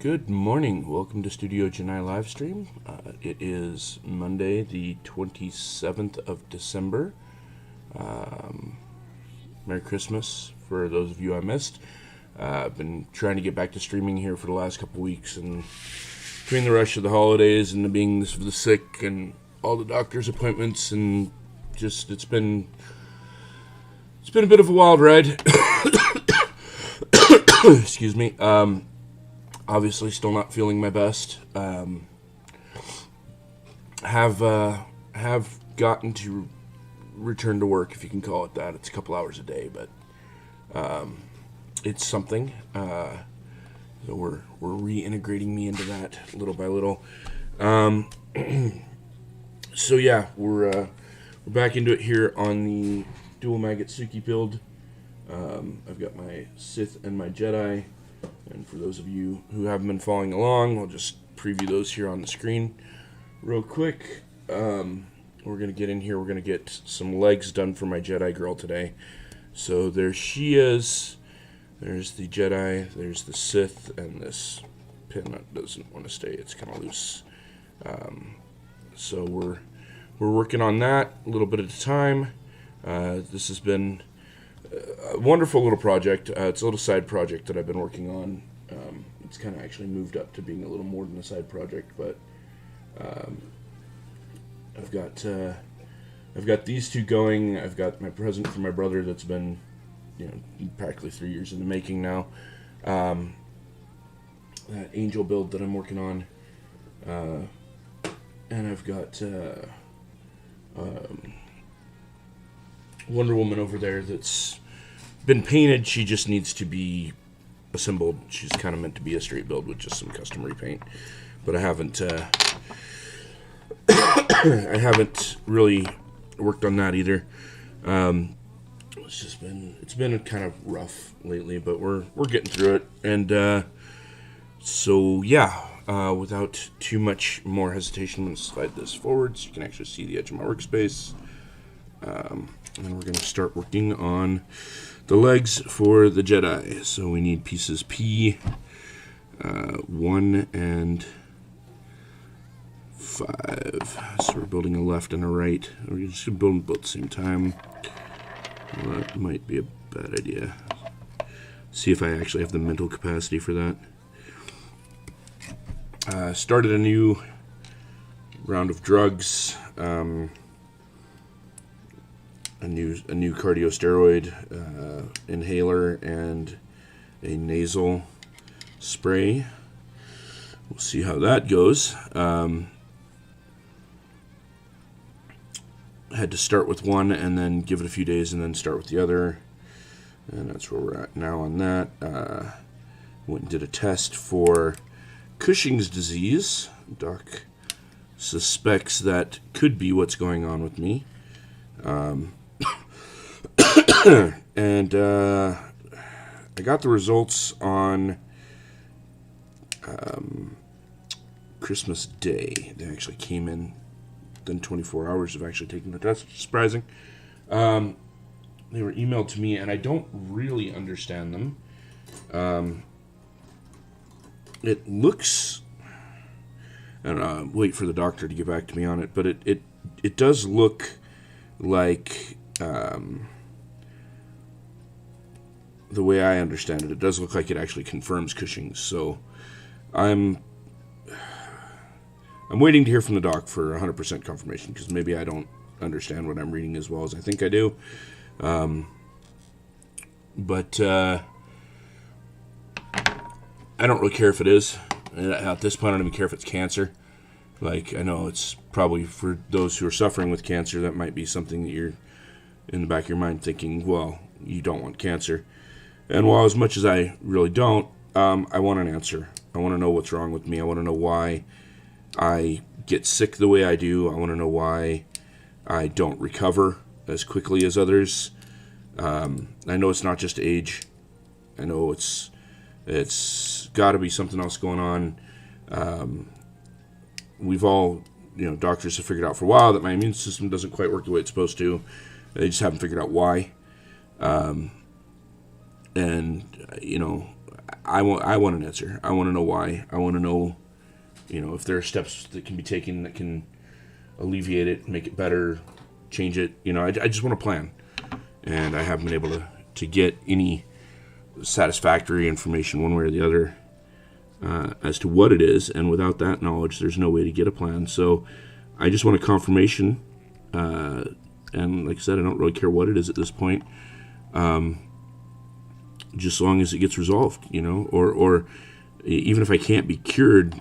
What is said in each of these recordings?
Good morning. Welcome to Studio Jedi Livestream. It is Monday, the 27th of December. Merry Christmas for those of you I missed. I've been trying to get back to streaming here for the last couple weeks, and between the rush of the holidays and the being the sick and all the doctor's appointments, and just it's been a bit of a wild ride. Excuse me. Obviously, still not feeling my best. Have gotten to return to work, if you can call it that. It's a couple hours a day, but it's something. So we're reintegrating me into that little by little. So yeah, we're back into it here on the Duel Magatsuki build. I've got my Sith and my Jedi. And for those of you who haven't been following along, I'll just preview those here on the screen real quick. We're going to get in here. We're going to get some legs done for my Jedi Girl today. So there she is. There's the Jedi. There's the Sith. And this pin that doesn't want to stay. It's kind of loose. So we're working on that a little bit at a time. This has been a wonderful little project. It's a little side project that I've been working on. It's kind of actually moved up to being a little more than a side project, but I've got these two going. I've got my present for my brother that's been, practically 3 years in the making now. That angel build that I'm working on, and I've got Wonder Woman over there that's been painted. She just needs to be assembled. She's kind of meant to be a straight build with just some custom repaint, but I haven't I haven't really worked on that either. It's been kind of rough lately, but we're getting through it. And so yeah, without too much more hesitation, I'm going to slide this forward so you can actually see the edge of my workspace. And we're going to start working on the legs for the Jedi. So we need pieces P, 1 and 5. So we're building a left and a right. We're just going to build them both at the same time. Well, that might be a bad idea. See if I actually have the mental capacity for that. Started a new round of drugs. A new cardio steroid inhaler and a nasal spray. We'll see how that goes. Had to start with one and then give it a few days and then start with the other, and that's where we're at now on that. Went and did a test for Cushing's disease. Doc suspects that could be what's going on with me. And I got the results on Christmas Day. They actually came in within 24 hours of actually taking the test, which is surprising. They were emailed to me, and I don't really understand them. It looks... I don't know, wait for the doctor to get back to me on it, but it does look like... the way I understand it, it does look like it actually confirms Cushing's. So I'm waiting to hear from the doc for 100% confirmation, because maybe I don't understand what I'm reading as well as I think I do. But I don't really care if it is. At this point, I don't even care if it's cancer. Like, I know it's probably for those who are suffering with cancer, that might be something that you're in the back of your mind thinking, well, you don't want cancer. And while as much as I really don't, I want an answer. I want to know what's wrong with me. I want to know why I get sick the way I do. I want to know why I don't recover as quickly as others. I know it's not just age. I know it's got to be something else going on. We've all, doctors have figured out for a while that my immune system doesn't quite work the way it's supposed to. They just haven't figured out why. And, I want an answer. I want to know why. I want to know, if there are steps that can be taken that can alleviate it, make it better, change it. I just want a plan, and I haven't been able to get any satisfactory information one way or the other as to what it is. And without that knowledge, there's no way to get a plan. So I just want a confirmation. And like I said, I don't really care what it is at this point. Just as long as it gets resolved, or even if I can't be cured,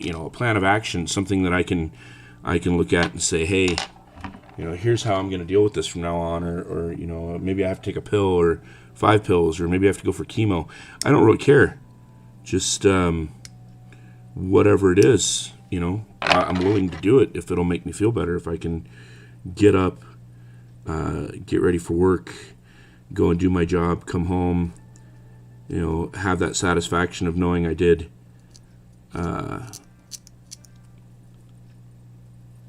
a plan of action, something that I can look at and say, hey, here's how I'm going to deal with this from now on, or maybe I have to take a pill or 5 pills, or maybe I have to go for chemo. I don't really care. Just whatever it is, I'm willing to do it if it'll make me feel better. If I can get up, get ready for work, go and do my job, come home, have that satisfaction of knowing I did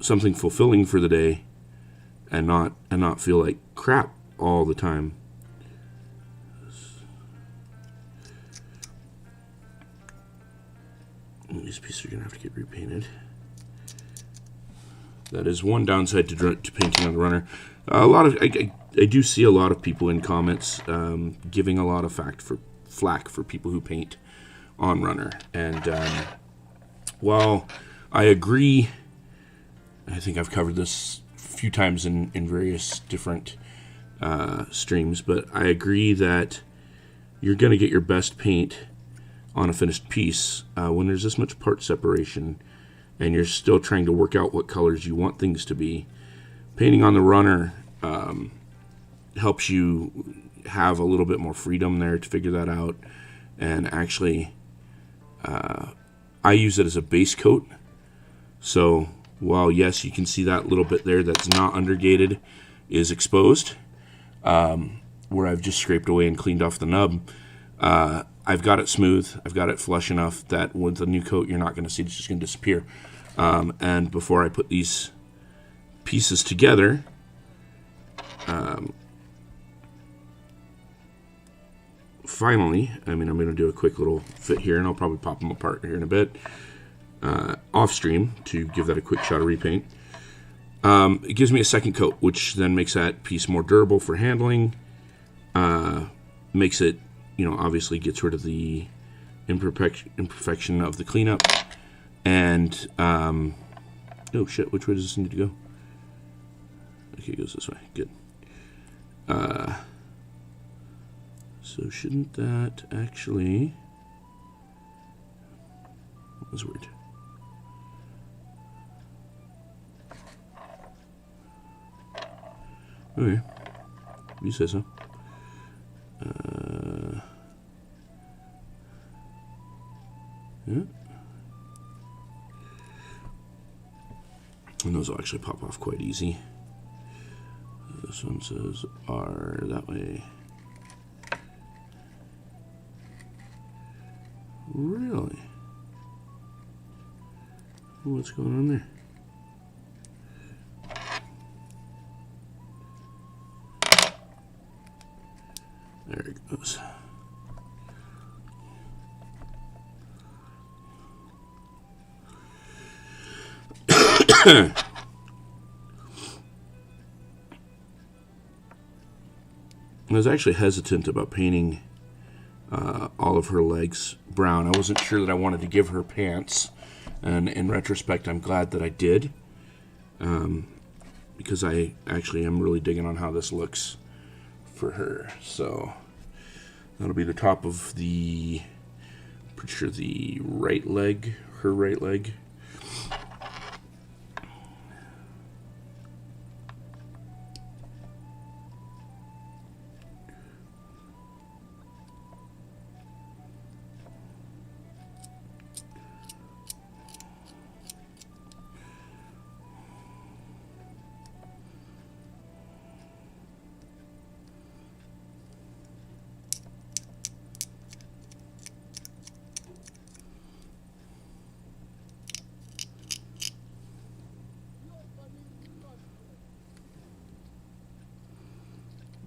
something fulfilling for the day, and not feel like crap all the time. These pieces are gonna have to get repainted. That is one downside to painting on the runner. I do see a lot of people in comments giving a lot of flack for people who paint on runner, and while I agree, I think I've covered this a few times in various different streams, but I agree that you're going to get your best paint on a finished piece when there's this much part separation and you're still trying to work out what colors you want things to be. Painting on the runner helps you have a little bit more freedom there to figure that out. And actually, I use it as a base coat. So while, yes, you can see that little bit there that's not undergated is exposed, where I've just scraped away and cleaned off the nub, I've got it smooth. I've got it flush enough that with the new coat, you're not going to see it's just going to disappear. And before I put these pieces together, finally, I'm going to do a quick little fit here, and I'll probably pop them apart here in a bit, off stream, to give that a quick shot of repaint. It gives me a second coat, which then makes that piece more durable for handling, makes it, obviously gets rid of the imperfection of the cleanup, and, oh shit, which way does this need to go? Okay, it goes this way, good. So shouldn't that actually, that was weird. Okay, you say so. Yeah. And those will actually pop off quite easy. This one says R that way. Really? What's going on there? There it goes. I was actually hesitant about painting all of her legs brown. I wasn't sure that I wanted to give her pants, and in retrospect, I'm glad that I did, because I actually am really digging on how this looks for her. So that'll be the top of the, pretty sure the right leg, her right leg.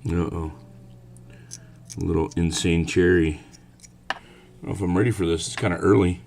Uh-oh. A little insane cherry don't know if I'm ready for this. It's kind of early.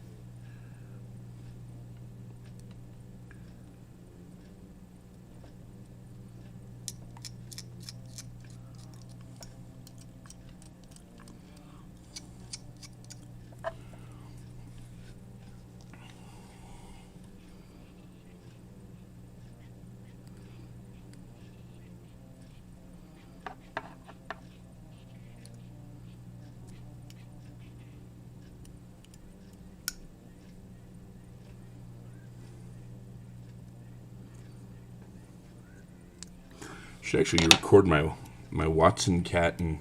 Should actually record my Watson cat and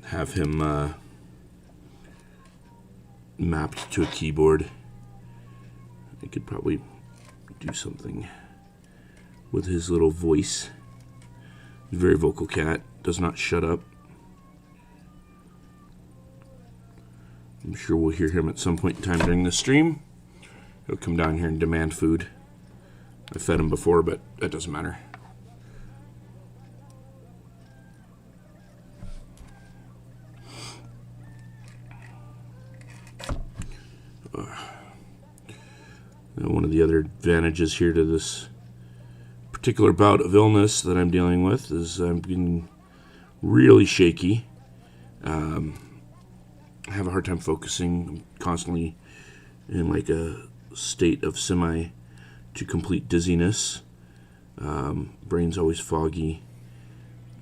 have him mapped to a keyboard. I could probably do something with his little voice. He's a very vocal cat, does not shut up. I'm sure we'll hear him at some point in time during the stream. He'll come down here and demand food. I fed him before, but that doesn't matter. One of the other advantages here to this particular bout of illness that I'm dealing with is I'm getting really shaky. I have a hard time focusing. I'm constantly in like a state of semi to complete dizziness. Brain's always foggy.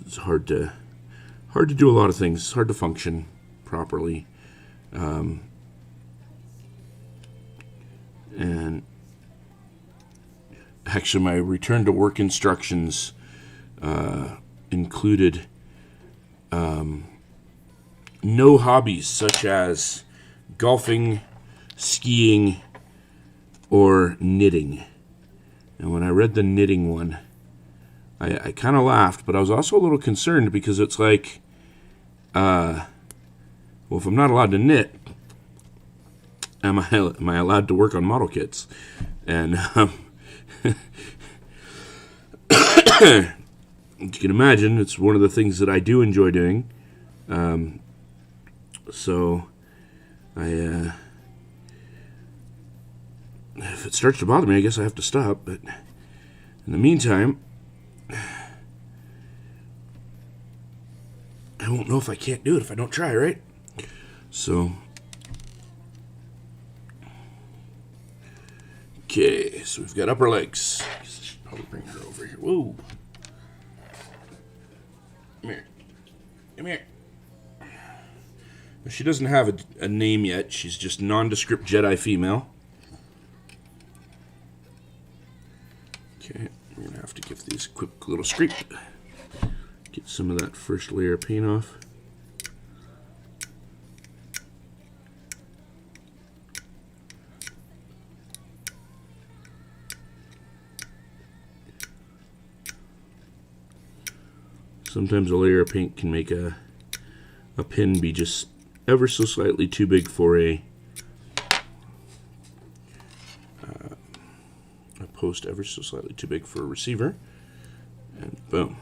It's hard to do a lot of things. It's hard to function properly. And actually, my return to work instructions included no hobbies such as golfing, skiing, or knitting. And when I read the knitting one, I kind of laughed, but I was also a little concerned because it's like, well, if I'm not allowed to knit, am I allowed to work on model kits? And you can imagine, it's one of the things that I do enjoy doing. So if it starts to bother me, I guess I have to stop. But in the meantime, I won't know if I can't do it if I don't try, right? So, okay, so we've got upper legs. I should probably bring her over here. Whoa. Come here. Come here. She doesn't have a name yet. She's just nondescript Jedi female. Okay, we're going to have to give these a quick little scrape. Get some of that first layer of paint off. Sometimes a layer of paint can make a pin be just ever so slightly too big for a post, ever so slightly too big for a receiver, and boom.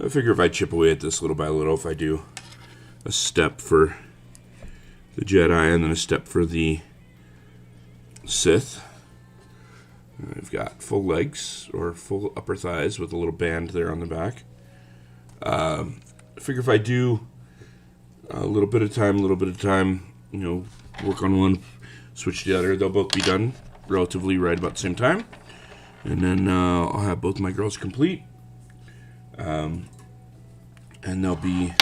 I figure if I chip away at this little by little, if I do a step for the Jedi and then a step for the Sith, I've got full legs or full upper thighs with a little band there on the back. I figure if I do a little bit of time, you know, work on one, switch to the other, they'll both be done relatively right about the same time. And then I'll have both my girls complete. And they'll be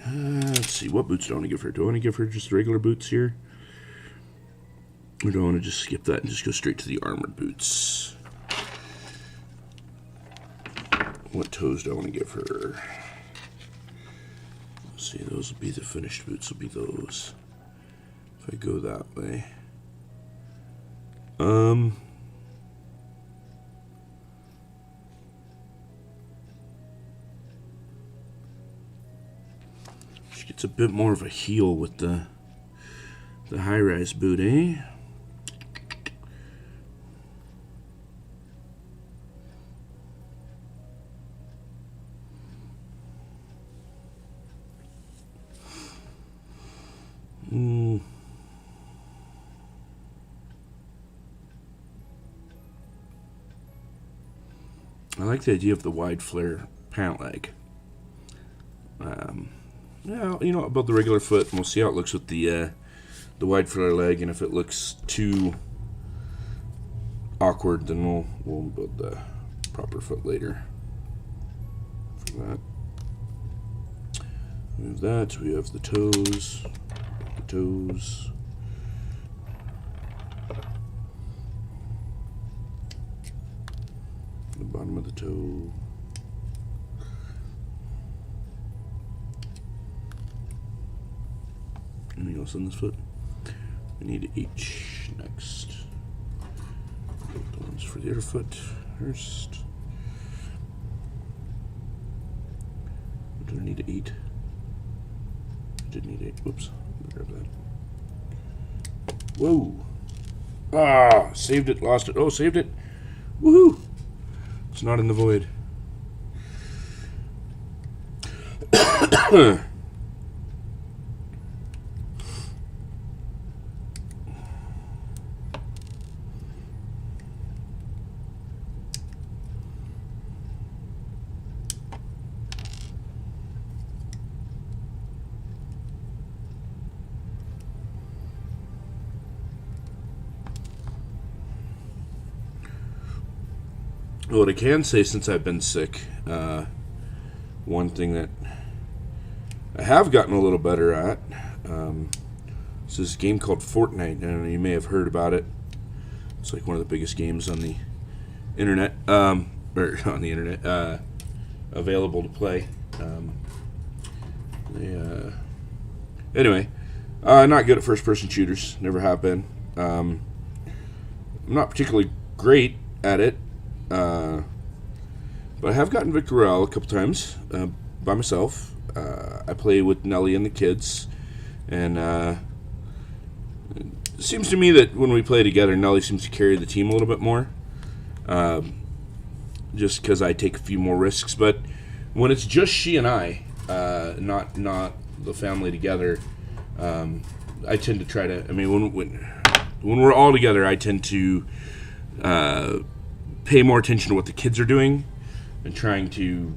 let's see, what boots do I want to give her? Do I want to give her just regular boots here? Or do I want to just skip that and just go straight to the armored boots? What toes do I want to give her? Let's see, those will be the finished boots, will be those. If I go that way. She gets a bit more of a heel with the high-rise boot, eh? I like the idea of the wide flare pant leg. Yeah, you know, about the regular foot, and we'll see how it looks with the wide flare leg, and if it looks too awkward, then we'll build the proper foot later. For that, move that. We have the toes. The bottom of the toe. Anything else on this foot? We need H next. The ones for the other foot first. Do I need 8? I did need 8. Whoops. Grab that. Whoa. Ah, saved it, lost it. Oh, saved it. Woohoo! It's not in the void. What I can say since I've been sick, one thing that I have gotten a little better at, is this game called Fortnite, and you may have heard about it. It's like one of the biggest games on the internet, available to play. Anyway, not good at first-person shooters, never have been. I'm not particularly great at it. But I have gotten Victor Royale a couple times by myself. I play with Nelly and the kids, and it seems to me that when we play together, Nelly seems to carry the team a little bit more, just because I take a few more risks. But when it's just she and I, not the family together, I tend to try to. I mean, when we're all together, I tend to pay more attention to what the kids are doing and trying to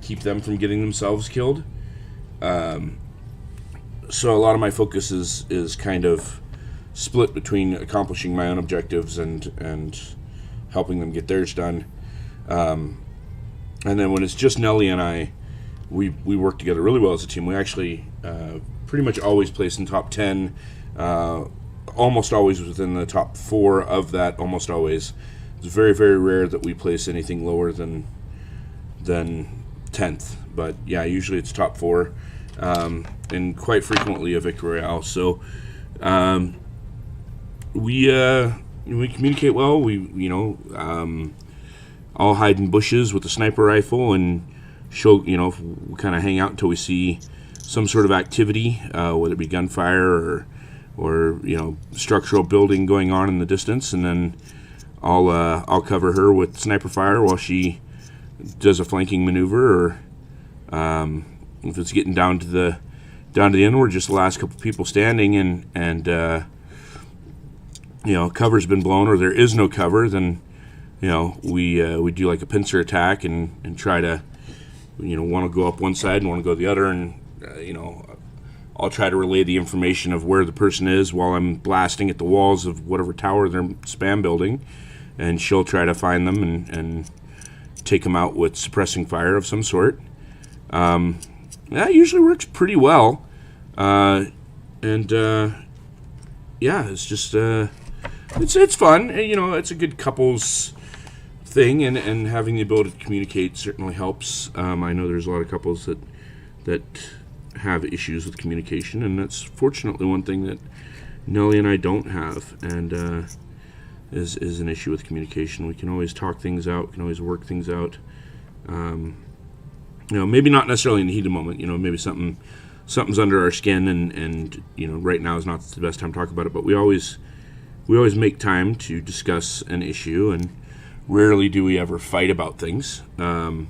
keep them from getting themselves killed. So a lot of my focus is kind of split between accomplishing my own objectives and helping them get theirs done. And then when it's just Nelly and I, we work together really well as a team. We actually pretty much always place in top 10, almost always within the top 4 of that, almost always. It's very, very rare that we place anything lower than 10th. But yeah, usually it's top 4, and quite frequently a Victor Royale. So we communicate well. We all hide in bushes with a sniper rifle and show, we kind of hang out until we see some sort of activity, whether it be gunfire or structural building going on in the distance, and then I'll cover her with sniper fire while she does a flanking maneuver, or if it's getting down to the end, we're just the last couple people standing, and cover's been blown or there is no cover, then we do like a pincer attack and try to want to go up one side and want to go the other, and I'll try to relay the information of where the person is while I'm blasting at the walls of whatever tower they're spam building. And she'll try to find them and take them out with suppressing fire of some sort. That usually works pretty well. It's just it's fun. You know, it's a good couples thing, and having the ability to communicate certainly helps. I know there's a lot of couples that have issues with communication, and that's fortunately one thing that Nellie and I don't have, and is an issue with communication. We can always talk things out. We can always work things out. You know, maybe not necessarily in the heat of the moment. You know, maybe something's under our skin, and you know, right now is not the best time to talk about it. But we always make time to discuss an issue, and rarely do we ever fight about things. I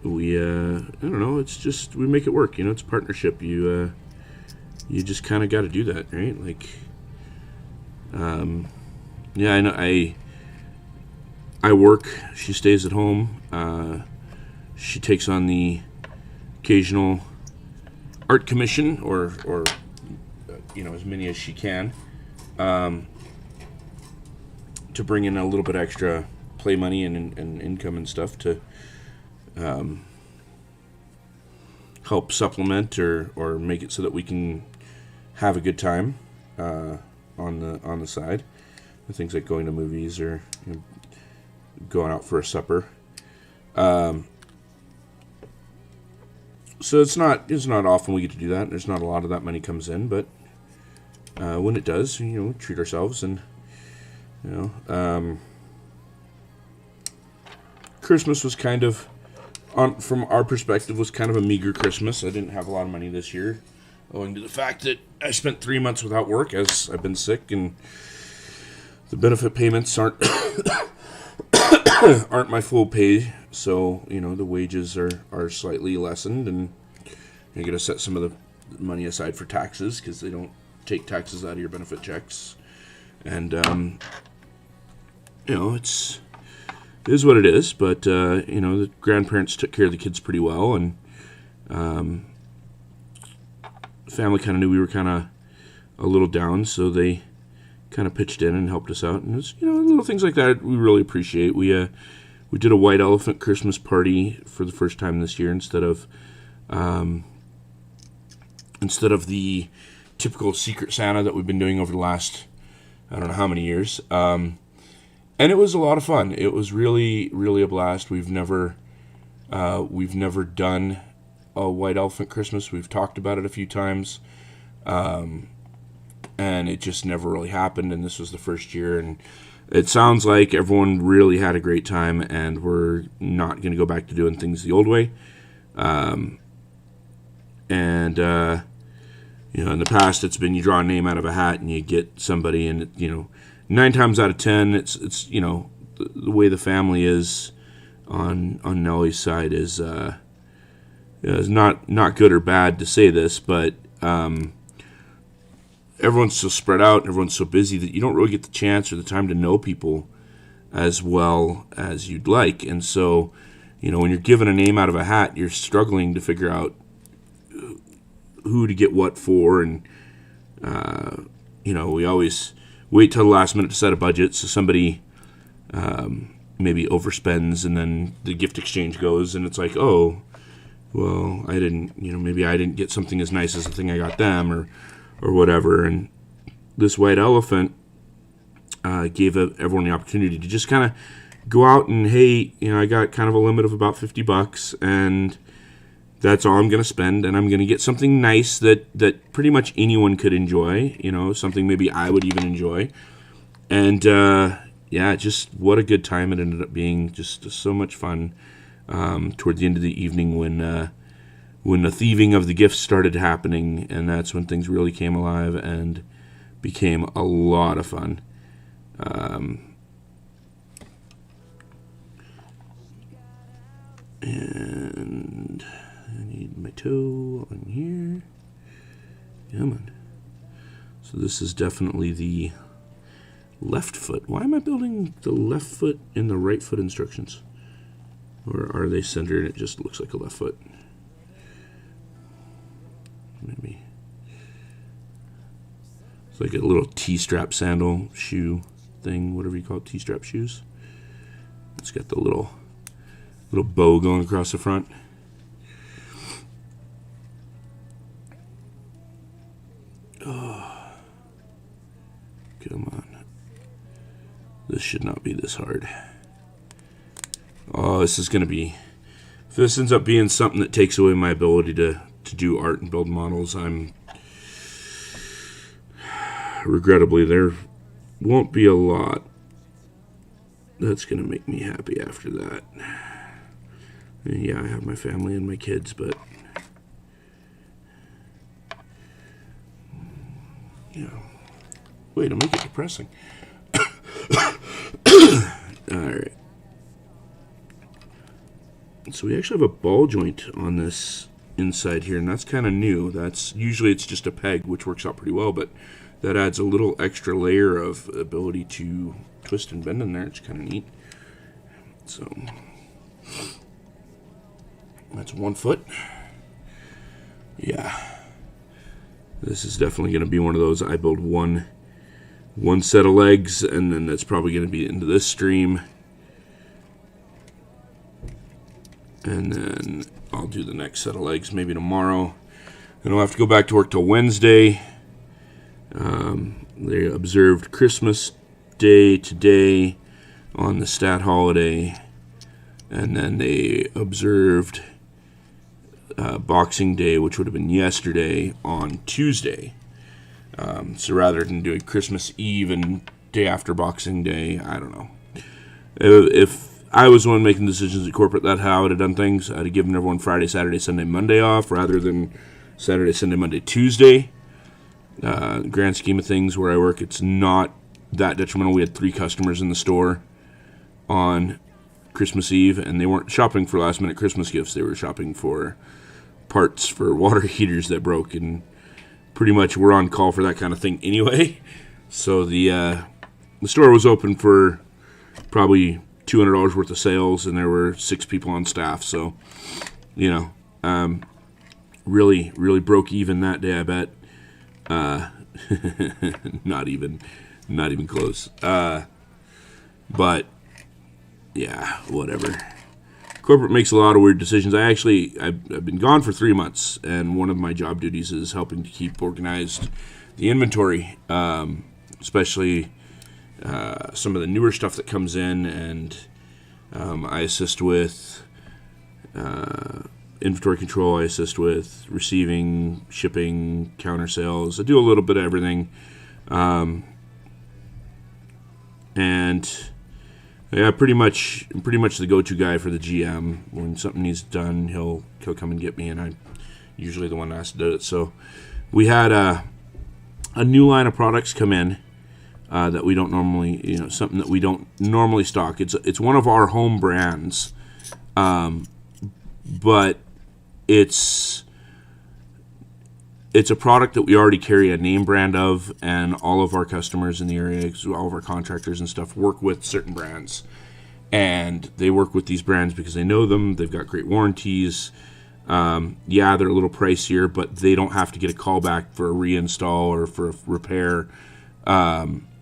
don't know. It's just we make it work. You know, it's a partnership. You just kind of got to do that, right? Like, yeah, I know. I work. She stays at home. She takes on the occasional art commission, or you know, as many as she can, to bring in a little bit extra play money and income and stuff to help supplement or make it so that we can have a good time on the side. Things like going to movies or, you know, going out for a supper. So it's not often we get to do that. There's not a lot of that money comes in, but when it does, you know, treat ourselves. And you know, Christmas was kind of, from our perspective, was kind of a meager Christmas. I didn't have a lot of money this year, owing to the fact that I spent 3 months without work as I've been sick, and the benefit payments aren't my full pay. So, you know, the wages are slightly lessened, and you got to set some of the money aside for taxes, because they don't take taxes out of your benefit checks. And you know, it is what it is. But you know, the grandparents took care of the kids pretty well, and the family kind of knew we were kind of a little down, so they kind of pitched in and helped us out. And it's, you know, little things like that we really appreciate. We did a white elephant Christmas party for the first time this year, instead of the typical Secret Santa that we've been doing over the last, I don't know how many years. And it was a lot of fun. It was really, really a blast. We've never done a white elephant Christmas. We've talked about it a few times, and it just never really happened. And this was the first year, and it sounds like everyone really had a great time, and we're not going to go back to doing things the old way. You know, in the past, it's been you draw a name out of a hat and you get somebody, and you know, 9 times out of 10, it's you know, the way the family is on Nellie's side is not good or bad to say this, but everyone's so spread out, everyone's so busy that you don't really get the chance or the time to know people as well as you'd like. And so, you know, when you're given a name out of a hat, you're struggling to figure out who to get what for. And you know, we always wait till the last minute to set a budget, so somebody maybe overspends, and then the gift exchange goes, and it's like, oh, well, maybe I didn't get something as nice as the thing I got them, or whatever. And this white elephant gave everyone the opportunity to just kind of go out and, hey, you know, I got kind of a limit of about $50, and that's all I'm going to spend, and I'm going to get something nice that pretty much anyone could enjoy, you know, something maybe I would even enjoy. And yeah, just what a good time it ended up being. Just so much fun toward the end of the evening when the thieving of the gifts started happening, and that's when things really came alive and became a lot of fun. And I need my toe on here. Come on. So this is definitely the left foot. Why am I building the left foot in the right foot instructions? Or are they centered and it just looks like a left foot? Maybe. It's like a little T-strap sandal shoe thing, whatever you call it, T-strap shoes. It's got the little bow going across the front. Oh, come on. this should not be this hard. Oh, this is going to be... If this ends up being something that takes away my ability to do art and build models, regrettably, there won't be a lot that's going to make me happy after that. And yeah, I have my family and my kids, but... Yeah. Wait, it'll make it depressing. Alright. So we actually have a ball joint on this inside here, and that's kind of new. That's usually it's just a peg, which works out pretty well, but that adds a little extra layer of ability to twist and bend in there. It's kind of neat. So that's 1 foot. Yeah. This is definitely going to be one of those. I build one set of legs, and then that's probably going to be into this stream. And then I'll do the next set of legs maybe tomorrow. And I'll have to go back to work till Wednesday. They observed Christmas Day today on the stat holiday. And then they observed Boxing Day, which would have been yesterday, on Tuesday. So rather than doing Christmas Eve and day after Boxing Day, I don't know. If I was the one making decisions at corporate, that's how I would have done things. I'd have given everyone Friday, Saturday, Sunday, Monday off rather than Saturday, Sunday, Monday, Tuesday. Grand scheme of things where I work, it's not that detrimental. We had 3 customers in the store on Christmas Eve, and they weren't shopping for last-minute Christmas gifts. They were shopping for parts for water heaters that broke, and pretty much we're on call for that kind of thing anyway. So the store was open for probably $200 worth of sales, and there were 6 people on staff. So, you know, really broke even that day, I bet. Not even close. But yeah, whatever. Corporate makes a lot of weird decisions. I've been gone for 3 months, and one of my job duties is helping to keep organized the inventory, especially some of the newer stuff that comes in, and I assist with inventory control. I assist with receiving, shipping, counter sales. I do a little bit of everything, and yeah, pretty much the go-to guy for the GM. When something needs done, he'll come and get me, and I'm usually the one that has to do it. So we had a new line of products come in. That we don't normally, something that we don't normally stock. It's one of our home brands, but it's a product that we already carry a name brand of, and all of our customers in the area, all of our contractors and stuff, work with certain brands, and they work with these brands because they know them. They've got great warranties. Yeah, they're a little pricier, but they don't have to get a call back for a reinstall or for a repair.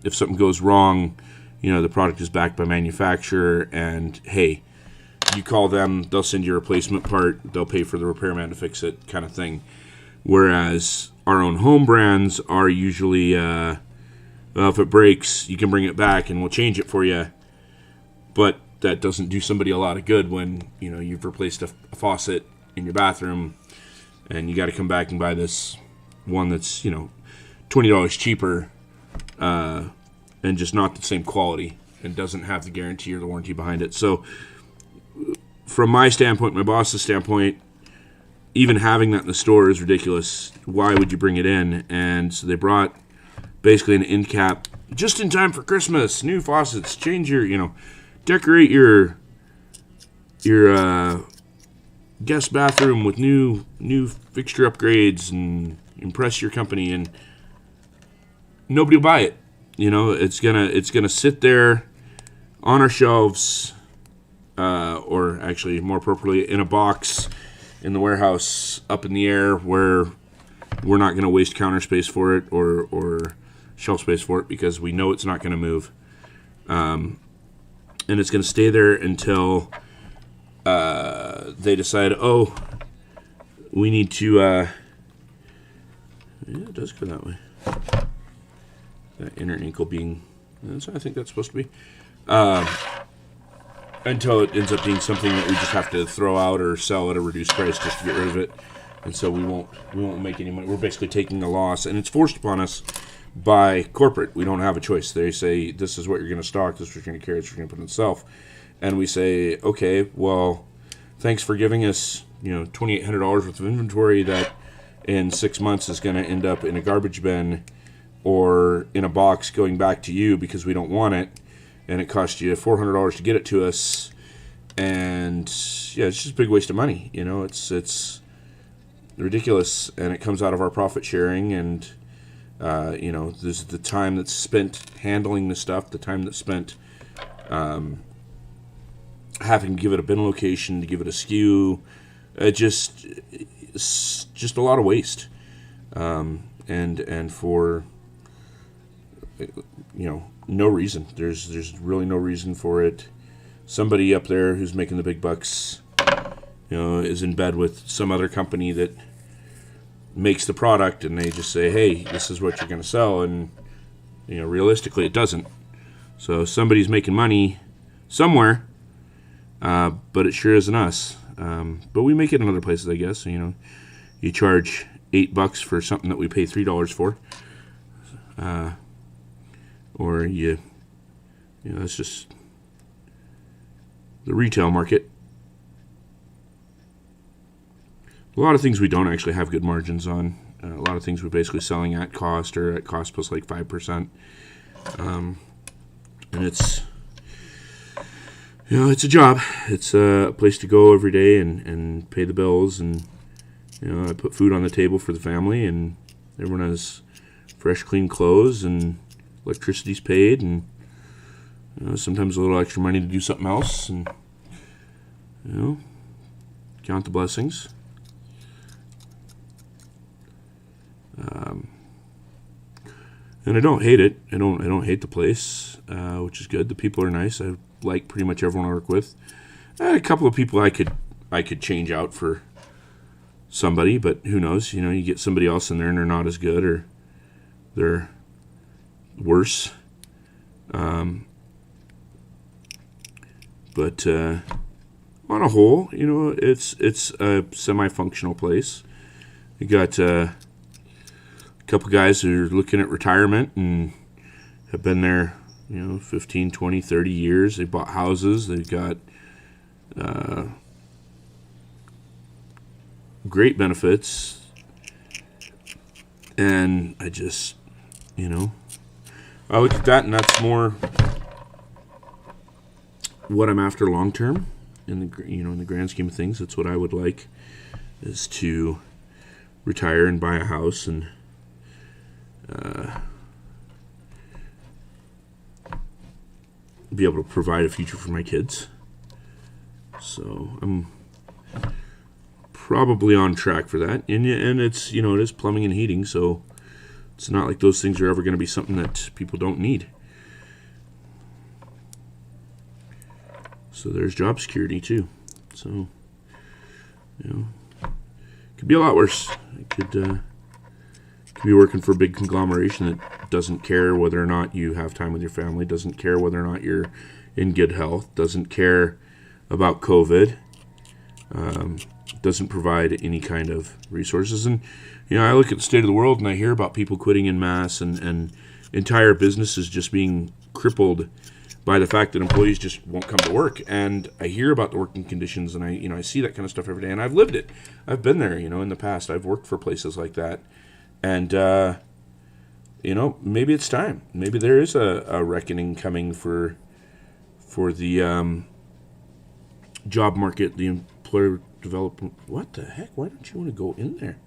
If something goes wrong, the product is backed by manufacturer, and hey, you call them, they'll send you a replacement part, they'll pay for the repairman to fix it, kind of thing. Whereas our own home brands are usually, well, if it breaks, you can bring it back and we'll change it for you. But that doesn't do somebody a lot of good when, you've replaced a faucet in your bathroom and you got to come back and buy this one that's, $20 cheaper, and just not the same quality, and doesn't have the guarantee or the warranty behind it. So from my standpoint, my boss's standpoint, even having that in the store is ridiculous. Why would you bring it in? And so they brought basically an end cap just in time for Christmas. New faucets, change your, decorate your guest bathroom with new fixture upgrades and impress your company, and nobody will buy it. It's gonna sit there on our shelves, or actually more appropriately in a box in the warehouse up in the air, where we're not gonna waste counter space for it or shelf space for it, because we know it's not gonna move, and it's gonna stay there until they decide, oh, we need to. Yeah, it does go that way. That inner ankle being, that's what I think that's supposed to be. until it ends up being something that we just have to throw out or sell at a reduced price just to get rid of it. And so we won't make any money. We're basically taking a loss, and it's forced upon us by corporate. We don't have a choice. They say, this is what you're going to stock, this is what you're going to carry, this is what you're going to put on the shelf. And we say, okay, well, thanks for giving us, $2,800 worth of inventory that in 6 months is going to end up in a garbage bin or in a box going back to you because we don't want it, and it cost you $400 to get it to us. And yeah, it's just a big waste of money. It's ridiculous, and it comes out of our profit sharing. And there's the time that's spent handling the stuff, the time that's spent having to give it a bin location, to give it a SKU. It's just a lot of waste, and for no reason. There's really no reason for it. Somebody up there who's making the big bucks, is in bed with some other company that makes the product, and they just say, hey, this is what you're going to sell, and realistically it doesn't. So somebody's making money somewhere, but it sure isn't us. But we make it in other places, I guess. You charge $8 for something that we pay $3 for, or it's just the retail market. A lot of things we don't actually have good margins on. A lot of things we're basically selling at cost or at cost plus like 5%. And it's, it's a job. It's a place to go every day and pay the bills. And, I put food on the table for the family, and everyone has fresh, clean clothes, and electricity's paid, and, sometimes a little extra money to do something else, and, count the blessings. And I don't hate it. I don't hate the place, which is good. The people are nice. I like pretty much everyone I work with. A couple of people I could change out for somebody, but who knows? You get somebody else in there and they're not as good, or they're worse. But on a whole, it's a semi-functional place. You got a couple guys who are looking at retirement and have been there, 15, 20, 30 years. They bought houses. They've got great benefits. And I just, I look at that, and that's more what I'm after long term. In the grand scheme of things, that's what I would like, is to retire and buy a house and be able to provide a future for my kids. So I'm probably on track for that, and it's it is plumbing and heating, so it's not like those things are ever going to be something that people don't need. So there's job security too. So could be a lot worse. It could be working for a big conglomeration that doesn't care whether or not you have time with your family, doesn't care whether or not you're in good health, doesn't care about COVID, doesn't provide any kind of resources. And I look at the state of the world and I hear about people quitting in mass, and entire businesses just being crippled by the fact that employees just won't come to work. And I hear about the working conditions, and I see that kind of stuff every day, and I've lived it. I've been there, in the past. I've worked for places like that. And, maybe it's time. Maybe there is a reckoning coming for the job market, the employer development. What the heck? Why don't you want to go in there?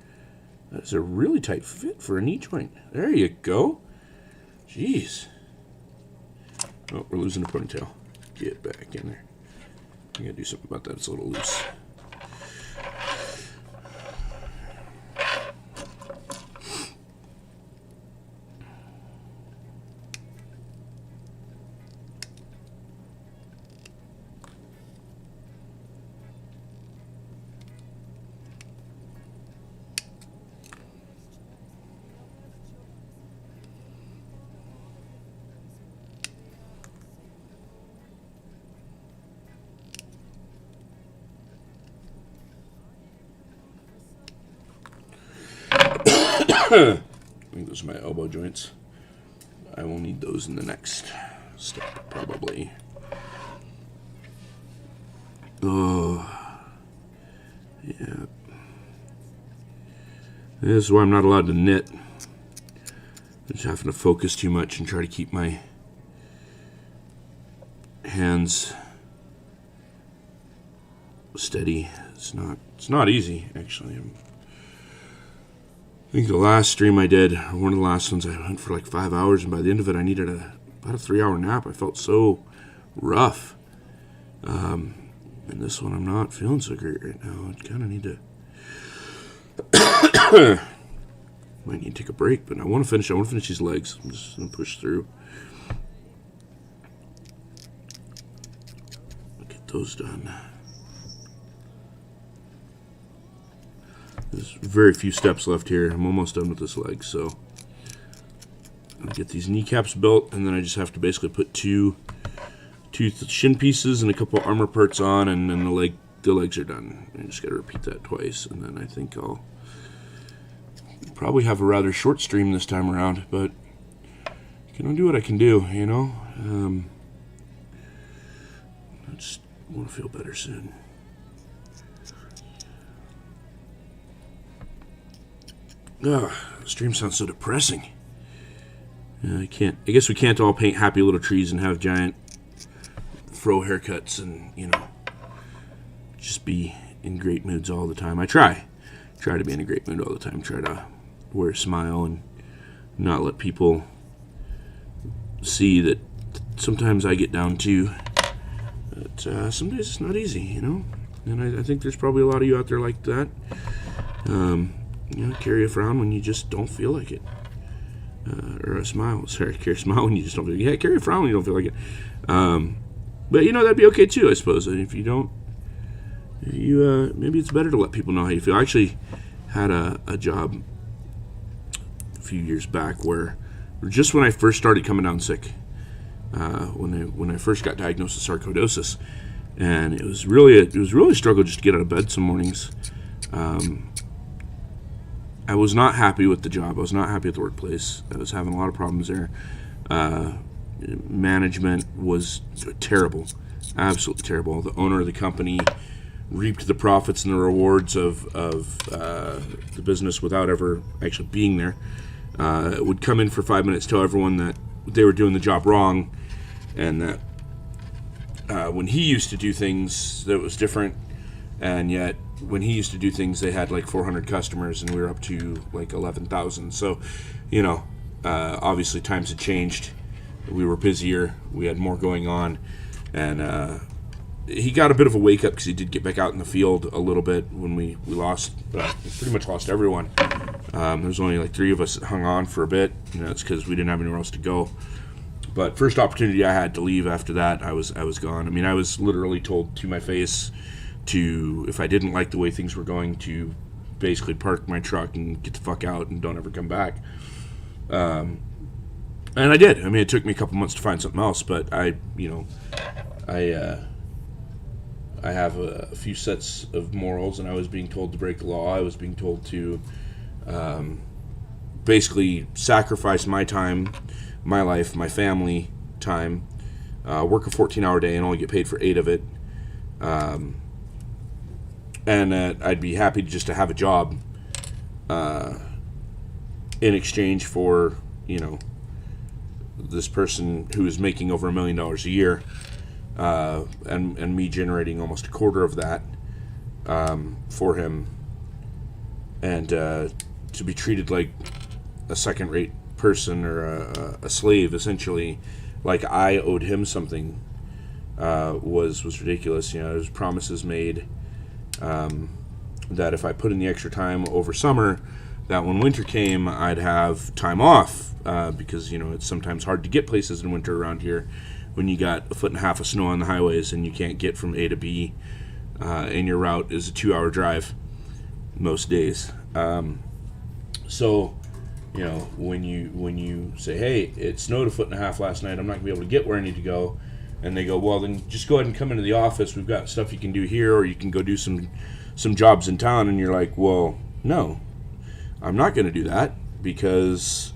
That's a really tight fit for a knee joint. There you go. Jeez. Oh, we're losing a ponytail. Get back in there. I gotta do something about that. It's a little loose. I think those are my elbow joints. I will need those in the next step, probably. Oh, yeah. This is why I'm not allowed to knit. I'm just having to focus too much and try to keep my hands steady. It's not easy, actually. I think the last stream I did, one of the last ones, I went for like 5 hours, and by the end of it, I needed about a 3-hour nap. I felt so rough. And this one, I'm not feeling so great right now. I kind of need to... might need to take a break, but I want to finish these legs. I'm just going to push through. Get those done. There's very few steps left here. I'm almost done with this leg, so I'll get these kneecaps built, and then I just have to basically put two shin pieces and a couple armor parts on, and then the legs are done. I just got to repeat that twice, and then I think I'll probably have a rather short stream this time around, but I can do what I can do, you know? I just want to feel better soon. The stream sounds so depressing. I guess we can't all paint happy little trees and have giant fro haircuts and, you know, just be in great moods all the time. I try to be in a great mood all the time. Try to wear a smile and not let people see that sometimes I get down too. But some days it's not easy, you know. And I think there's probably a lot of you out there like that. You know, carry a frown when you just don't feel like it. Or a smile. Sorry, carry a smile when you just don't feel like it. Yeah, carry a frown when you don't feel like it. But, you know, that'd be okay, too, I suppose. And if you don't, maybe it's better to let people know how you feel. I actually had a job a few years back where just when I first started coming down sick, when I first got diagnosed with sarcoidosis, and it was really a struggle just to get out of bed some mornings. I was not happy with the job. I was not happy at the workplace. I was having a lot of problems there. Management was terrible, absolutely terrible. The owner of the company reaped the profits and the rewards of the business without ever actually being there. Would come in for 5 minutes, tell everyone that they were doing the job wrong, and that when he used to do things, that was different, and yet when he used to do things, they had like 400 customers, and we were up to like 11,000. So, you know, obviously times had changed. We were busier. We had more going on, and he got a bit of a wake up because he did get back out in the field a little bit when we lost. Pretty much lost everyone. There's only like 3 of us that hung on for a bit, and that's because we didn't have anywhere else to go. But first opportunity I had to leave after that, I was gone. I mean, I was literally told to my face to, if I didn't like the way things were going, to basically park my truck and get the fuck out and don't ever come back. And I did. I mean, it took me a couple months to find something else, but I have a few sets of morals, and I was being told to break the law. I was being told to basically sacrifice my time, my life, my family time, work a 14-hour day and only get paid for 8 of it. And I'd be happy just to have a job in exchange for, you know, this person who is making over $1 million a year, and me generating almost a quarter of that for him, and to be treated like a second-rate person or a slave, essentially, like I owed him something, was ridiculous. You know, there's promises made that if I put in the extra time over summer, that when winter came, I'd have time off, because, you know, it's sometimes hard to get places in winter around here when you got 1.5 feet of snow on the highways and you can't get from A to B, and your route is a 2-hour drive most days. So, you know, when you say, hey, it snowed 1.5 feet last night, I'm not going to be able to get where I need to go, and they go, well, then just go ahead and come into the office. We've got stuff you can do here, or you can go do some jobs in town. And you're like, well, no, I'm not going to do that. because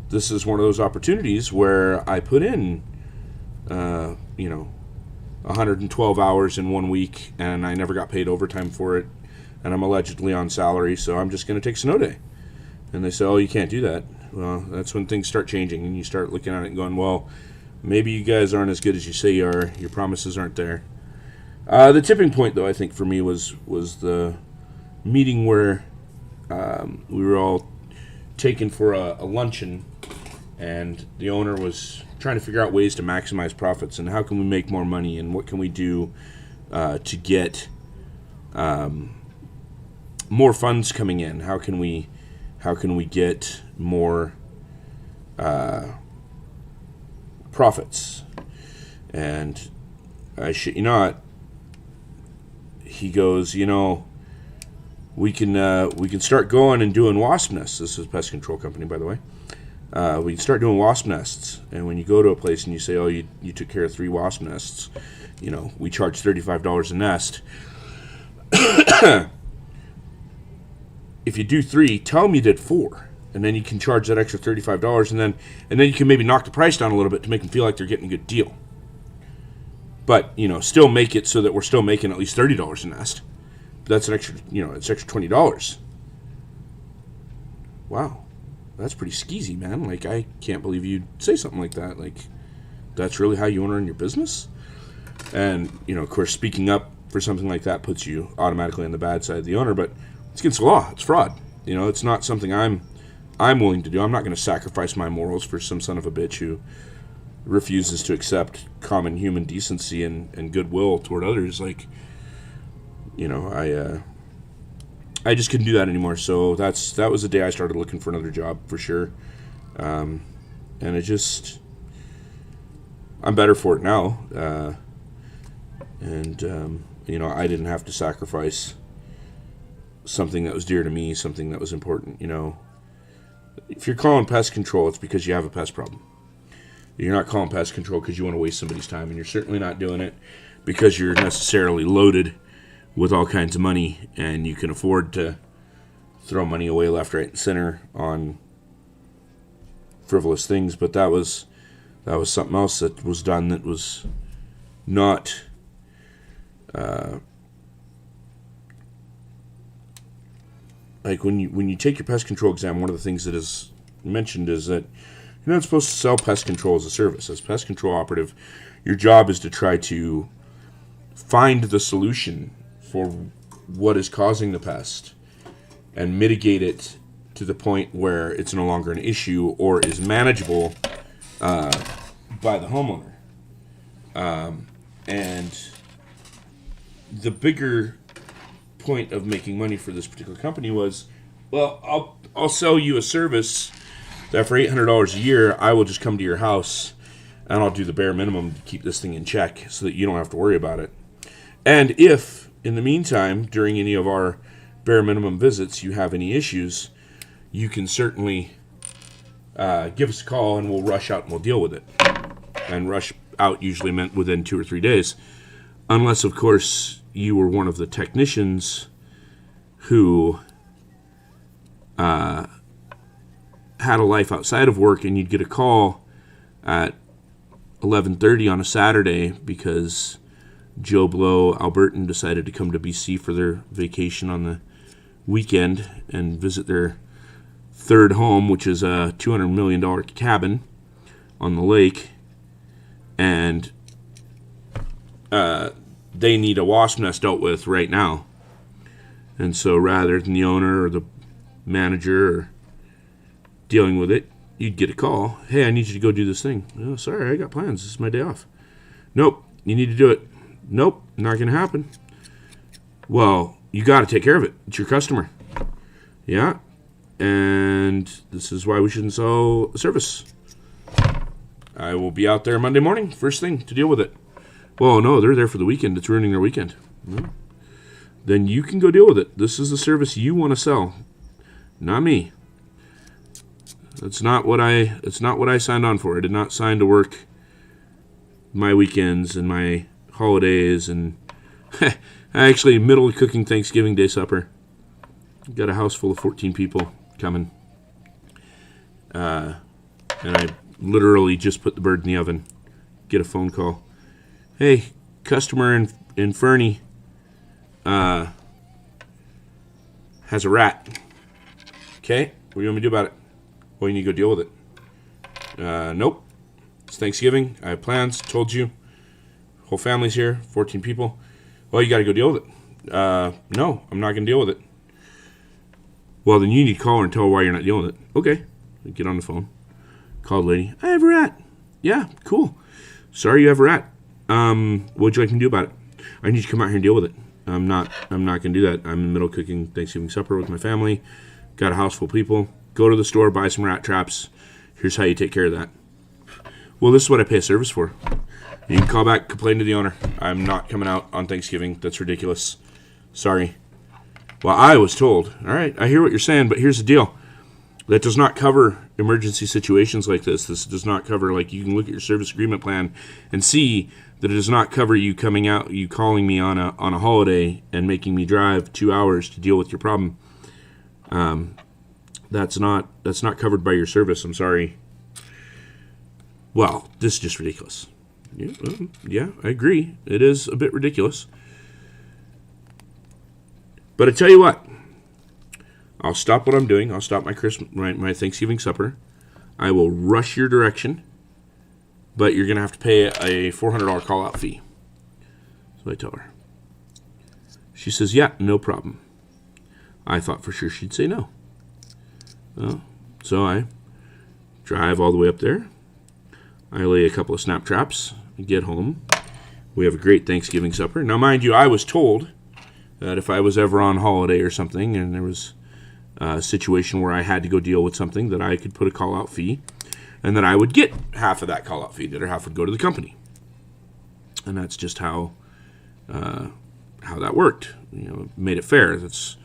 this is one of those opportunities where I put in, 112 hours in 1 week, and I never got paid overtime for it, and I'm allegedly on salary, so I'm just going to take snow day. And they say, oh, you can't do that. Well, that's when things start changing, and you start looking at it and going, well, maybe you guys aren't as good as you say you are. Your promises aren't there. The tipping point, though, I think for me was the meeting where we were all taken for a luncheon, and the owner was trying to figure out ways to maximize profits and how can we make more money and what can we do to get more funds coming in. How can we get more profits? And I shit you not, he goes, we can start going and doing wasp nests. This is a pest control company, by the way. We can start doing wasp nests, and when you go to a place and you say, oh, you took care of 3 wasp nests, we charge $35 a nest. If you do 3, tell them you did 4, and then you can charge that extra $35, and then you can maybe knock the price down a little bit to make them feel like they're getting a good deal. But still make it so that we're still making at least $30 a nest. That's an extra, it's extra $20. Wow, that's pretty skeezy, man. Like, I can't believe you'd say something like that. Like, that's really how you want to run your business? And, of course, speaking up for something like that puts you automatically on the bad side of the owner, but it's against the law. It's fraud. It's not something I'm willing to do. I'm not going to sacrifice my morals for some son of a bitch who refuses to accept common human decency and goodwill toward others. Like, I just couldn't do that anymore. So that was the day I started looking for another job for sure. And I'm better for it now. I didn't have to sacrifice something that was dear to me, something that was important. If you're calling pest control, it's because you have a pest problem. You're not calling pest control because you want to waste somebody's time, and you're certainly not doing it because you're necessarily loaded with all kinds of money and you can afford to throw money away left, right, and center on frivolous things. But that was something else that was done that was not like when you take your pest control exam. One of the things that is mentioned is that you're not supposed to sell pest control as a service. As a pest control operative, your job is to try to find the solution for what is causing the pest and mitigate it to the point where it's no longer an issue or is manageable by the homeowner. And the bigger point of making money for this particular company was, well, I'll sell you a service that for $800 a year, I will just come to your house and I'll do the bare minimum to keep this thing in check so that you don't have to worry about it. And if, in the meantime, during any of our bare minimum visits, you have any issues, you can certainly give us a call and we'll rush out and we'll deal with it. And rush out usually meant within 2 or 3 days. Unless, of course, you were one of the technicians who had a life outside of work, and you'd get a call at 11:30 on a Saturday because Joe Blow Albertan decided to come to BC for their vacation on the weekend and visit their third home, which is a $200 million cabin on the lake, and they need a wasp nest dealt with right now. And so rather than the owner or the manager or dealing with it, you'd get a call. Hey, I need you to go do this thing. Oh, sorry, I got plans. This is my day off. Nope, you need to do it. Nope, not going to happen. Well, you got to take care of it. It's your customer. Yeah, and this is why we shouldn't sell a service. I will be out there Monday morning, first thing, to deal with it. Well, no, they're there for the weekend. It's ruining their weekend. No. Then you can go deal with it. This is the service you want to sell, not me. It's not what I signed on for. I did not sign to work my weekends and my holidays and actually middle of cooking Thanksgiving Day supper. Got a house full of 14 people coming. and I literally just put the bird in the oven. Get a phone call. Hey, customer in Fernie has a rat. Okay, what do you want me to do about it? Well, you need to go deal with it. Nope. It's Thanksgiving. I have plans. Told you. Whole family's here. 14 people. Well, you got to go deal with it. No, I'm not going to deal with it. Well, then you need to call her and tell her why you're not dealing with it. Okay. Get on the phone. Call the lady. I have a rat. Yeah, cool. Sorry you have a rat. What would you like me to do about it? I need you to come out here and deal with it. I'm not going to do that. I'm in the middle of cooking Thanksgiving supper with my family. Got a house full of people. Go to the store, buy some rat traps. Here's how you take care of that. Well, this is what I pay a service for. You can call back, complain to the owner. I'm not coming out on Thanksgiving. That's ridiculous. Sorry. Well, I was told. All right, I hear what you're saying, but here's the deal. That does not cover emergency situations like this. This does not cover, like, you can look at your service agreement plan and see that it does not cover you coming out, you calling me on a holiday and making me drive 2 hours to deal with your problem. That's not covered by your service. I'm sorry. Well, this is just ridiculous. Yeah, I agree. It is a bit ridiculous. But I tell you what, I'll stop what I'm doing. I'll stop my Thanksgiving supper. I will rush your direction, but you're going to have to pay a $400 call-out fee. So I tell her. She says, yeah, no problem. I thought for sure she'd say no. So I drive all the way up there. I lay a couple of snap traps, get home. We have a great Thanksgiving supper. Now, mind you, I was told that if I was ever on holiday or something and there was a situation where I had to go deal with something, that I could put a call-out fee and that I would get half of that call-out fee. The other half would go to the company. And that's just how that worked. Made it fair. That's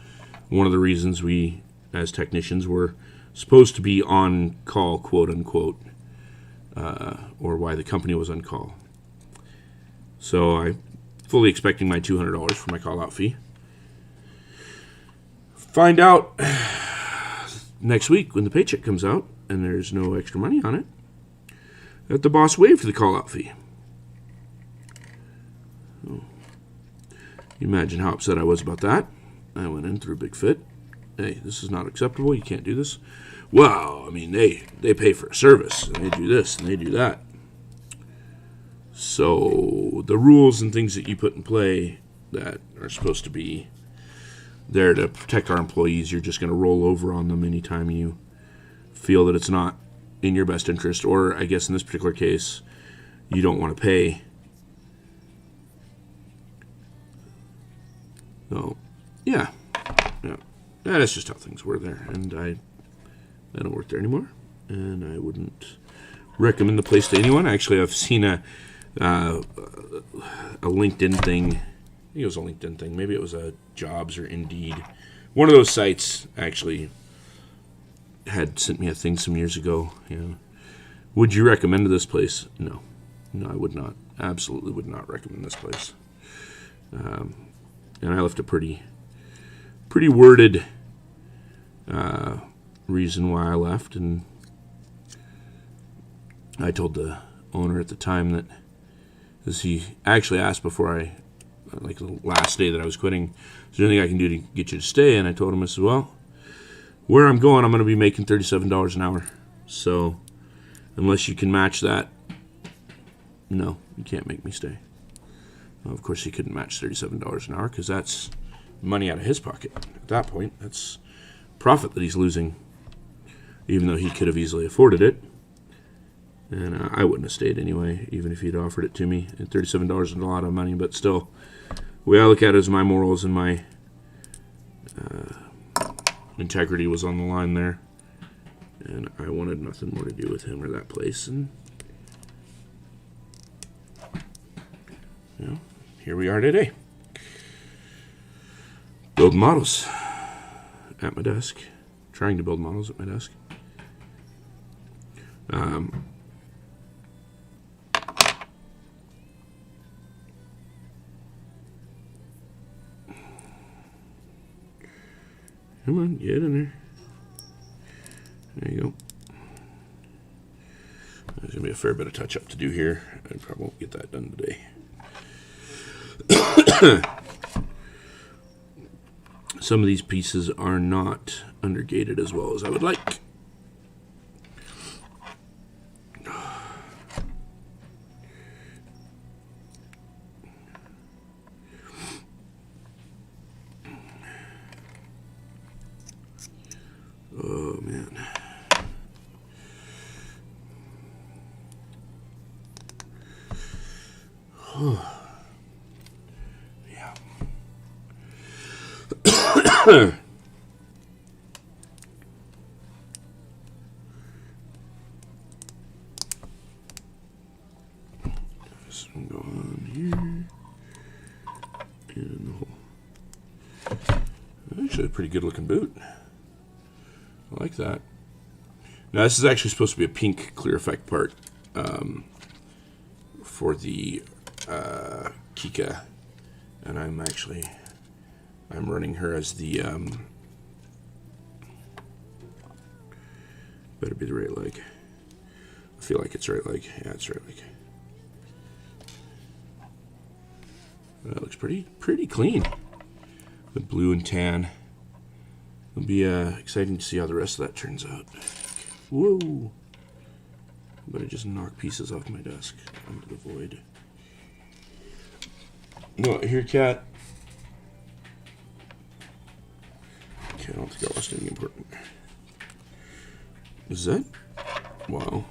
one of the reasons we, as technicians, were supposed to be on call, quote unquote, or why the company was on call. So I fully expecting my $200 for my call-out fee. Find out next week when the paycheck comes out and there's no extra money on it that the boss waived the call-out fee. Oh. You imagine how upset I was about that. I went in, threw a big fit. Hey, this is not acceptable. You can't do this. Well, I mean, they pay for a service, and they do this, and they do that. So the rules and things that you put in play that are supposed to be there to protect our employees, you're just going to roll over on them anytime you feel that it's not in your best interest, or I guess in this particular case, you don't want to pay. So, yeah. That's just how things were there, and I don't work there anymore, and I wouldn't recommend the place to anyone. Actually, I've seen a LinkedIn thing. I think it was a LinkedIn thing. Maybe it was a Jobs or Indeed. One of those sites actually had sent me a thing some years ago. Would you recommend this place? No, I would not. Absolutely would not recommend this place. And I left a pretty worded reason why I left, and I told the owner at the time that, as he actually asked before like the last day that I was quitting, is there anything I can do to get you to stay? And I told him, I said, well, where I'm going, I'm going to be making $37 an hour. So unless you can match that, no, you can't make me stay. Well, of course, he couldn't match $37 an hour because that's money out of his pocket. At that point, that's profit that he's losing, even though he could have easily afforded it. And I wouldn't have stayed anyway, even if he'd offered it to me. And $37 is a lot of money, but still, the way I look at it is my morals and my integrity was on the line there. And I wanted nothing more to do with him or that place. And here we are today. Building models at my desk. Trying to build models at my desk. Come on, get in there. There you go. fair bit of touch-up to do here. I probably won't get that done today. Some of these pieces are not undergated as well as I would like. Oh, man. Yeah. This one go on here. And the whole. Actually, a pretty good looking boot. I like that. Now, this is actually supposed to be a pink clear effect part for the Kikka, and I'm running her as the better be the right leg. I feel like it's right leg. Yeah, it's right leg. That looks pretty clean. The blue and tan. It'll be exciting to see how the rest of that turns out. Whoa! But I just knocked pieces off my desk into the void. No, here, cat. Okay, I don't think I lost anything important. Is that? Wow.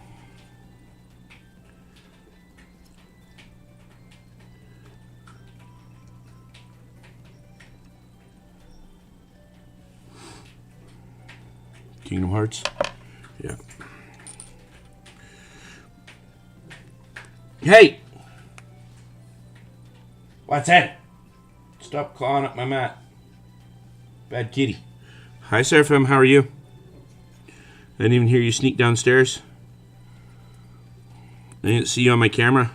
Kingdom Hearts? Yeah. Hey! What's that? Stop clawing up my mat. Bad kitty. Hi, Seraphim. How are you? I didn't even hear you sneak downstairs. I didn't see you on my camera.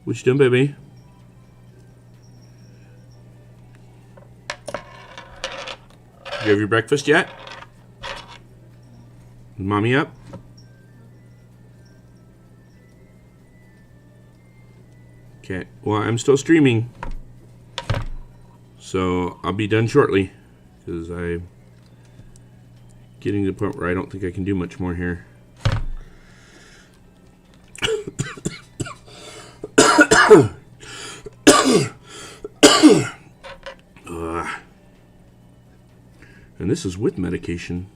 What you doing, baby? You have your breakfast yet? Mommy up? Okay, well, I'm still streaming, so I'll be done shortly, because I'm getting to the point where I don't think I can do much more here. And this is with medication.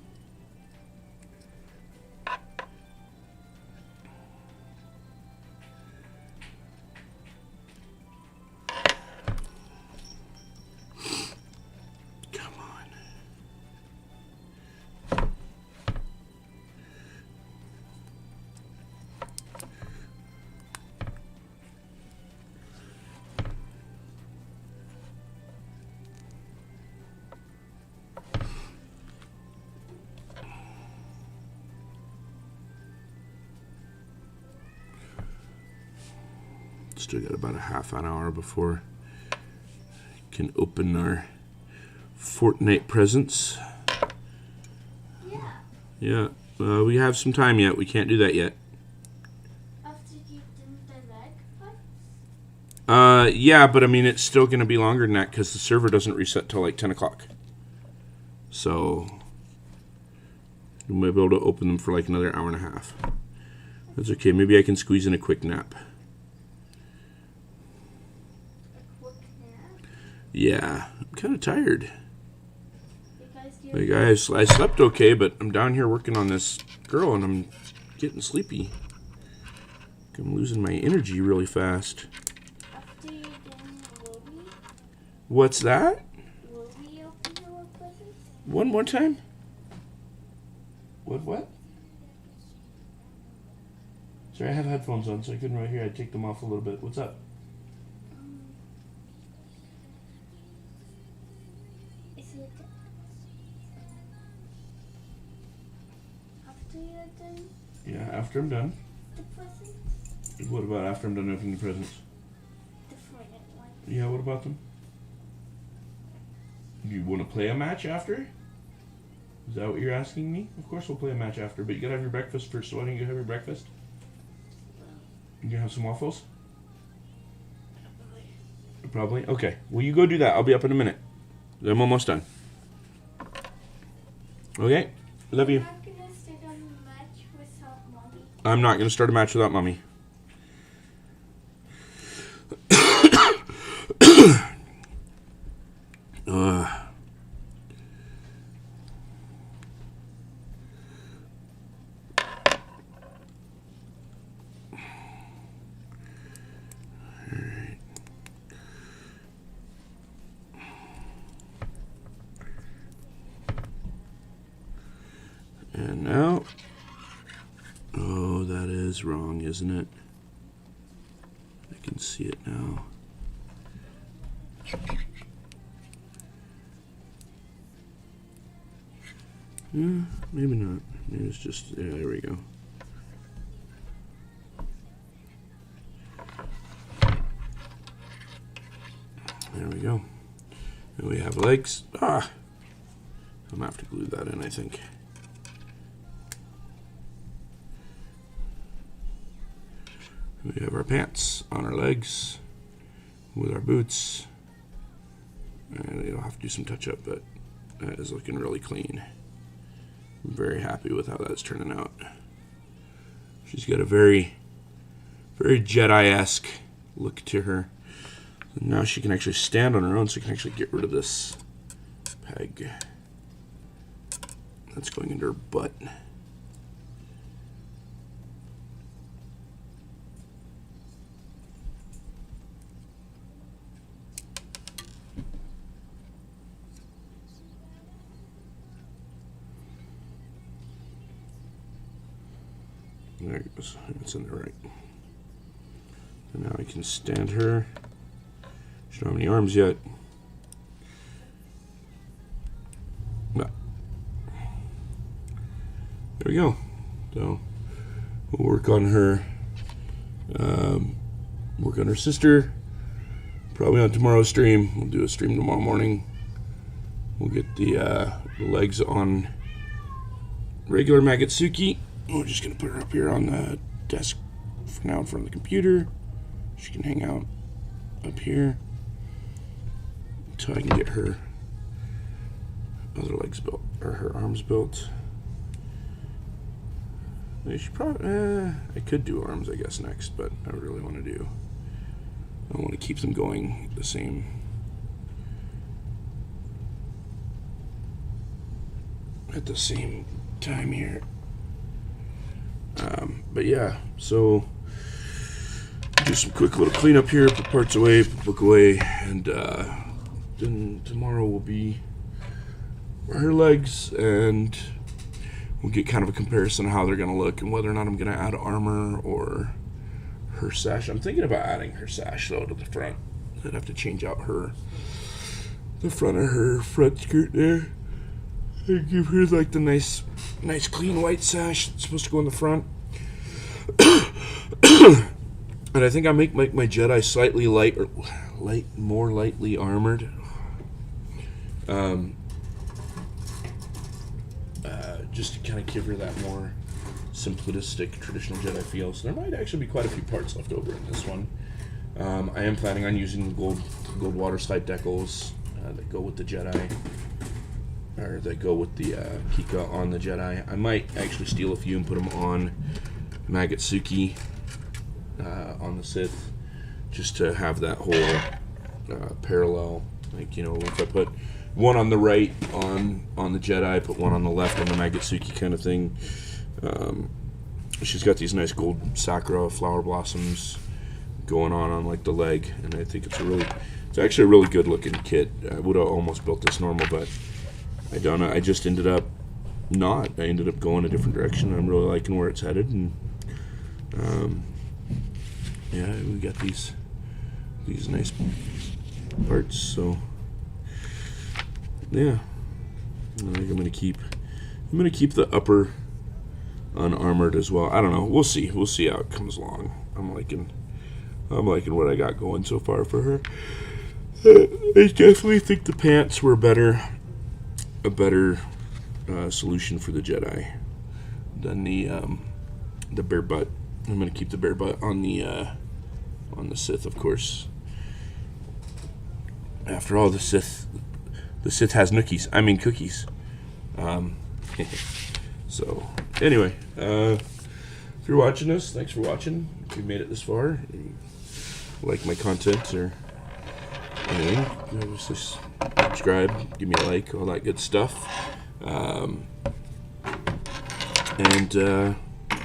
Come on. Still got about a half an hour before we can open our Fortnite presents. Yeah. Yeah, we have some time yet. We can't do that yet. After you do the leg part? Yeah, but I mean, it's still going to be longer than that because the server doesn't reset till like 10 o'clock. So we might be able to open them for like another hour and a half. That's okay. Maybe I can squeeze in a quick nap. Yeah, I'm kind of tired. Like I slept okay, but I'm down here working on this girl and I'm getting sleepy. I'm losing my energy really fast. After you will we? What's that? Will we open your presents? One more time? What? Sorry, I have headphones on, so I couldn't really hear. I'd take them off a little bit. What's up? Is it after you're done Yeah, after I'm done. the presents? What about after I'm done opening the presents? The Fortnite one. Yeah, what about them? You want to play a match after? Is that what you're asking me? Of course we'll play a match after, but you gotta have your breakfast first, so why don't you have your breakfast? You gonna have some waffles? Probably? Okay. Well, you go do that. I'll be up in a minute. I'm almost done. Okay? Love you. I'm not gonna sit on the match without mommy. I'm not gonna start a match without mommy. And now, oh, that is wrong, isn't it? I can see it now. Yeah, maybe not. Maybe it's just, yeah, there we go. There we go. And we have legs. I'm gonna have to glue that in, I think. We have our pants on our legs with our boots. And it'll have to do some touch up, but that is looking really clean. I'm very happy with how that's turning out. She's got a very, very Jedi-esque look to her. And now she can actually stand on her own, so she can actually get rid of this peg that's going into her butt. There it goes. It's in there right. And now I can stand her. She don't have any arms yet. But there we go. So we'll work on her. Work on her sister. Probably on tomorrow's stream. We'll do a stream tomorrow morning. We'll get the legs on regular Magatsuki. We're just going to put her up here on the desk for now in front of the computer. She can hang out up here until I can get her other legs built, or her arms built. I should probably, I could do arms, I guess, next, but I really want to do, I want to keep them going the same. At the same time here. But yeah, so do some quick little cleanup here, put parts away, put book away, and then tomorrow will be her legs, and we'll get kind of a comparison of how they're going to look and whether or not I'm going to add armor or her sash. I'm thinking about adding her sash though to the front. I'd have to change out the front of her front skirt there and give her like the nice clean white sash that's supposed to go in the front. And I think I make my Jedi slightly more lightly armored. Just to kind of give her that more simplistic traditional Jedi feel. So there might actually be quite a few parts left over in this one. I am planning on using the gold water slide decals that go with the Jedi, or that go with the Kikka on the Jedi. I might actually steal a few and put them on Magatsuki on the Sith, just to have that whole parallel. Like, you know, if I put one on the right on the Jedi, put one on the left on the Magatsuki kind of thing. She's got these nice gold sakura flower blossoms going on like the leg, and I think it's actually a really good looking kit. I would have almost built this normal, but I don't know. I just ended up not. I ended up going a different direction. I'm really liking where it's headed, and yeah, we got these nice parts. So yeah, I think I'm gonna keep the upper unarmored as well. I don't know. We'll see how it comes along. I'm liking what I got going so far for her. I definitely think the pants were a better solution for the Jedi than the bare butt. I'm gonna keep the bare butt on the Sith, of course. After all, the Sith has nookies. I mean cookies. So anyway, if you're watching us, thanks for watching. If you made it this far, like my content or anything, just subscribe, give me a like, all that good stuff.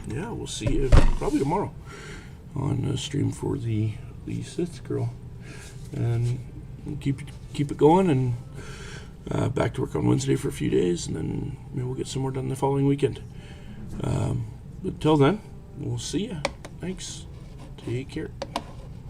Yeah, we'll see you probably tomorrow on a stream for the Sith Girl, and we'll keep it going, and back to work on Wednesday for a few days, and then maybe we'll get some more done the following weekend. But till then, we'll see you. Thanks. Take care.